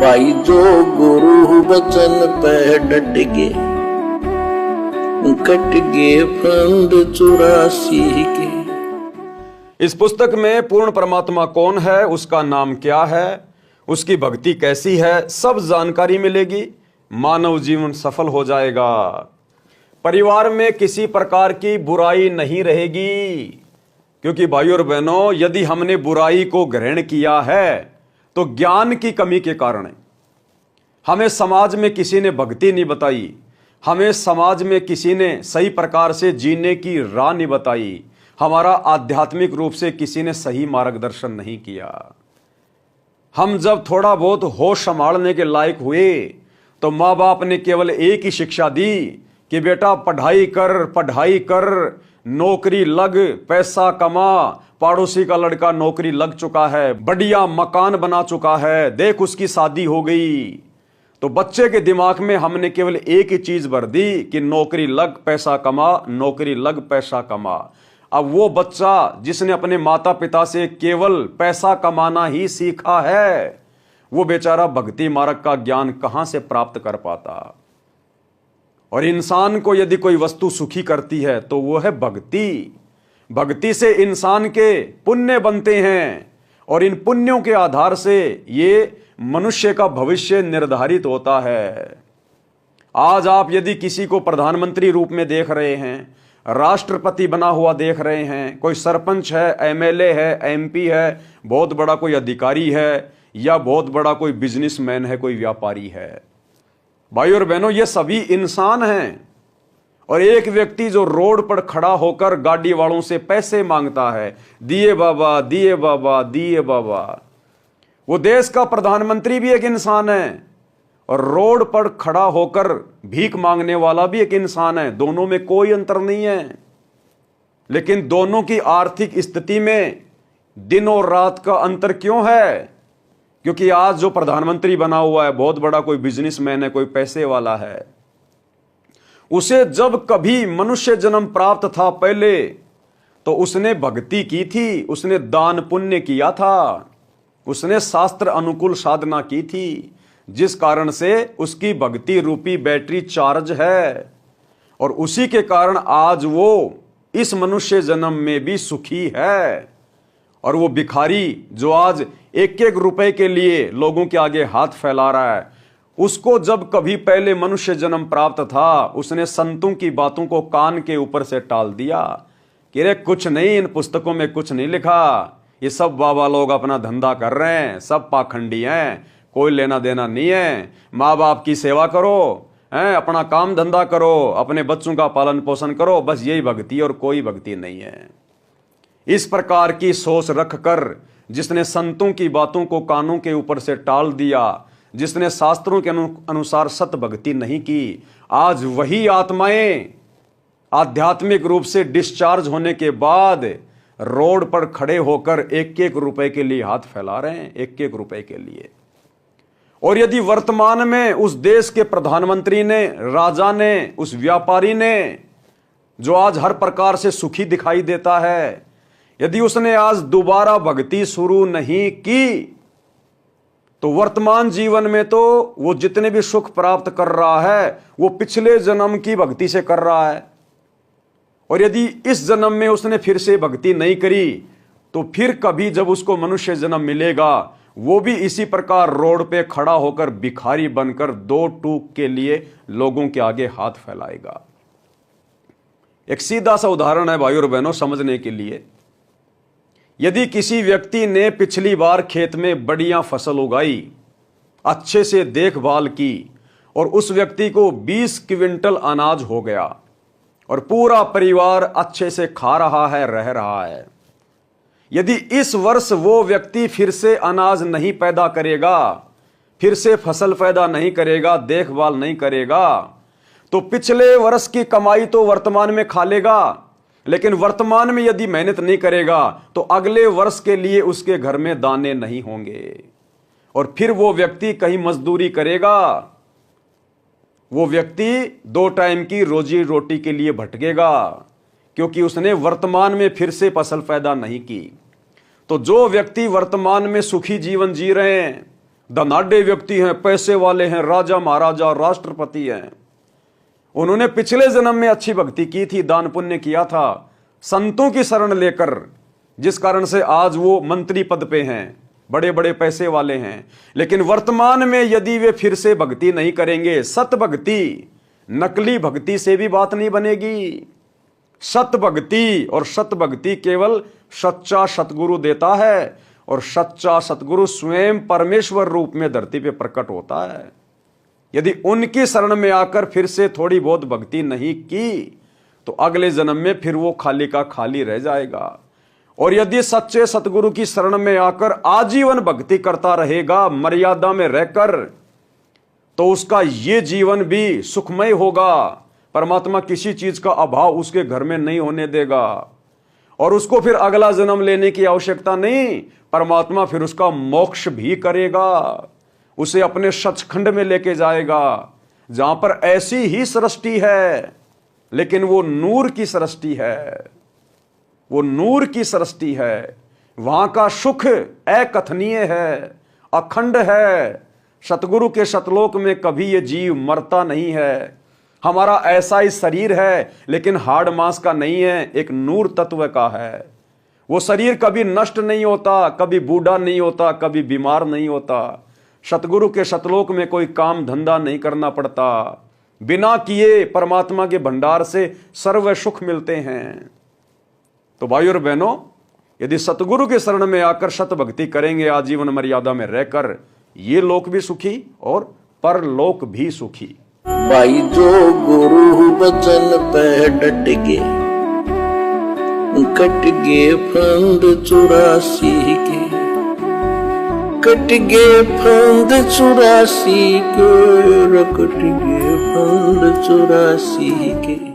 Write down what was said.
भाई जो गुरु वचन पे डट गे, कट गे फंद 84 के। इस पुस्तक में पूर्ण परमात्मा कौन है, उसका नाम क्या है, उसकी भक्ति कैसी है, सब जानकारी मिलेगी। मानव जीवन सफल हो जाएगा। परिवार में किसी प्रकार की बुराई नहीं रहेगी, क्योंकि भाइयों और बहनों, यदि हमने बुराई को ग्रहण किया है तो ज्ञान की कमी के कारण है। हमें समाज में किसी ने भक्ति नहीं बताई, हमें समाज में किसी ने सही प्रकार से जीने की राह नहीं बताई, हमारा आध्यात्मिक रूप से किसी ने सही मार्गदर्शन नहीं किया। हम जब थोड़ा बहुत होश संभालने के लायक हुए तो माँ बाप ने केवल एक ही शिक्षा दी कि बेटा पढ़ाई कर, नौकरी लग, पैसा कमा। पड़ोसी का लड़का नौकरी लग चुका है, बढ़िया मकान बना चुका है, देख उसकी शादी हो गई। तो बच्चे के दिमाग में हमने केवल एक ही चीज भर दी कि नौकरी लग पैसा कमा, नौकरी लग पैसा कमा। अब वो बच्चा जिसने अपने माता पिता से केवल पैसा कमाना ही सीखा है, वो बेचारा भक्ति मार्ग का ज्ञान कहां से प्राप्त कर पाता। और इंसान को यदि कोई वस्तु सुखी करती है तो वो है भक्ति। भक्ति से इंसान के पुण्य बनते हैं और इन पुण्यों के आधार से ये मनुष्य का भविष्य निर्धारित होता है। आज आप यदि किसी को प्रधानमंत्री रूप में देख रहे हैं, राष्ट्रपति बना हुआ देख रहे हैं, कोई सरपंच है, एमएलए है, एमपी है, बहुत बड़ा कोई अधिकारी है, या बहुत बड़ा कोई बिजनेसमैन है, कोई व्यापारी है, भाई और बहनों, ये सभी इंसान हैं। और एक व्यक्ति जो रोड पर खड़ा होकर गाड़ी वालों से पैसे मांगता है, दिए बाबा, दिए बाबा, दिए बाबा, वो देश का प्रधानमंत्री भी एक इंसान है और रोड पर खड़ा होकर भीख मांगने वाला भी एक इंसान है। दोनों में कोई अंतर नहीं है, लेकिन दोनों की आर्थिक स्थिति में दिन और रात का अंतर क्यों है? क्योंकि आज जो प्रधानमंत्री बना हुआ है, बहुत बड़ा कोई बिजनेसमैन है, कोई पैसे वाला है, उसे जब कभी मनुष्य जन्म प्राप्त था पहले, तो उसने भक्ति की थी, उसने दान पुण्य किया था, उसने शास्त्र अनुकूल साधना की थी, जिस कारण से उसकी भक्ति रूपी बैटरी चार्ज है। और उसी के कारण आज वो इस मनुष्य जन्म में भी सुखी है। और वो भिखारी जो आज एक एक रुपए के लिए लोगों के आगे हाथ फैला रहा है, उसको जब कभी पहले मनुष्य जन्म प्राप्त था, उसने संतों की बातों को कान के ऊपर से टाल दिया कि रे कुछ नहीं, इन पुस्तकों में कुछ नहीं लिखा, ये सब बाबा लोग अपना धंधा कर रहे हैं, सब पाखंडी हैं, कोई लेना देना नहीं है। माँ बाप की सेवा करो, हैं, अपना काम धंधा करो, अपने बच्चों का पालन पोषण करो, बस यही भक्ति और कोई भक्ति नहीं है। इस प्रकार की सोच रखकर जिसने संतों की बातों को कानों के ऊपर से टाल दिया, जिसने शास्त्रों के अनुसार सत भक्ति नहीं की, आज वही आत्माएं आध्यात्मिक रूप से डिस्चार्ज होने के बाद रोड पर खड़े होकर एक एक रुपए के लिए हाथ फैला रहे हैं, एक एक रुपए के लिए। और यदि वर्तमान में उस देश के प्रधानमंत्री ने, राजा ने, उस व्यापारी ने, जो आज हर प्रकार से सुखी दिखाई देता है, यदि उसने आज दोबारा भक्ति शुरू नहीं की, तो वर्तमान जीवन में तो वो जितने भी सुख प्राप्त कर रहा है वो पिछले जन्म की भक्ति से कर रहा है। और यदि इस जन्म में उसने फिर से भक्ति नहीं करी, तो फिर कभी जब उसको मनुष्य जन्म मिलेगा, वो भी इसी प्रकार रोड पे खड़ा होकर भिखारी बनकर दो टूक के लिए लोगों के आगे हाथ फैलाएगा। एक सीधा सा उदाहरण है भाइयों और बहनों समझने के लिए। यदि किसी व्यक्ति ने पिछली बार खेत में बढ़िया फसल उगाई, अच्छे से देखभाल की, और उस व्यक्ति को 20 क्विंटल अनाज हो गया और पूरा परिवार अच्छे से खा रहा है, रह रहा है, यदि इस वर्ष वो व्यक्ति फिर से अनाज नहीं पैदा करेगा, फिर से फसल पैदा नहीं करेगा, देखभाल नहीं करेगा, तो पिछले वर्ष की कमाई तो वर्तमान में खा लेगा, लेकिन वर्तमान में यदि मेहनत नहीं करेगा तो अगले वर्ष के लिए उसके घर में दाने नहीं होंगे और फिर वो व्यक्ति कहीं मजदूरी करेगा, वो व्यक्ति 2 टाइम की रोजी रोटी के लिए भटकेगा, क्योंकि उसने वर्तमान में फिर से फसल पैदा नहीं की। तो जो व्यक्ति वर्तमान में सुखी जीवन जी रहे हैं, धनाढ्य व्यक्ति हैं, पैसे वाले हैं, राजा महाराजा राष्ट्रपति हैं, उन्होंने पिछले जन्म में अच्छी भक्ति की थी, दान पुण्य किया था, संतों की शरण लेकर, जिस कारण से आज वो मंत्री पद पे हैं, बड़े बड़े पैसे वाले हैं। लेकिन वर्तमान में यदि वे फिर से भक्ति नहीं करेंगे, सत भक्ति, नकली भक्ति से भी बात नहीं बनेगी। सत भक्ति, और सत भक्ति केवल सच्चा सतगुरु देता है, और सच्चा सतगुरु स्वयं परमेश्वर रूप में धरती पे प्रकट होता है। यदि उनकी शरण में आकर फिर से थोड़ी बहुत भक्ति नहीं की तो अगले जन्म में फिर वो खाली का खाली रह जाएगा। और यदि सच्चे सतगुरु की शरण में आकर आजीवन भक्ति करता रहेगा मर्यादा में रहकर, तो उसका ये जीवन भी सुखमय होगा। परमात्मा किसी चीज का अभाव उसके घर में नहीं होने देगा, और उसको फिर अगला जन्म लेने की आवश्यकता नहीं। परमात्मा फिर उसका मोक्ष भी करेगा, उसे अपने सचखंड में लेके जाएगा, जहां पर ऐसी ही सृष्टि है, लेकिन वो नूर की सृष्टि है, वो नूर की सृष्टि है। वहां का सुख अकथनीय है, अखंड है। सतगुरु के सतलोक में कभी ये जीव मरता नहीं है। हमारा ऐसा ही शरीर है, लेकिन हाड़ मांस का नहीं है, एक नूर तत्व का है। वो शरीर कभी नष्ट नहीं होता, कभी बूढ़ा नहीं होता, कभी बीमार नहीं होता। सतगुरु के सतलोक में कोई काम धंधा नहीं करना पड़ता, बिना किए परमात्मा के भंडार से सर्व सुख मिलते हैं। तो भाइयों और बहनों, यदि सतगुरु के शरण में आकर सत भक्ति करेंगे आजीवन मर्यादा में रहकर, ये लोक भी सुखी और परलोक भी सुखी। भाई जो गुरु बचन पे डट के, कट गे फंद 84 के, कट गे फंद 84 के, कट गे फंद 84 के।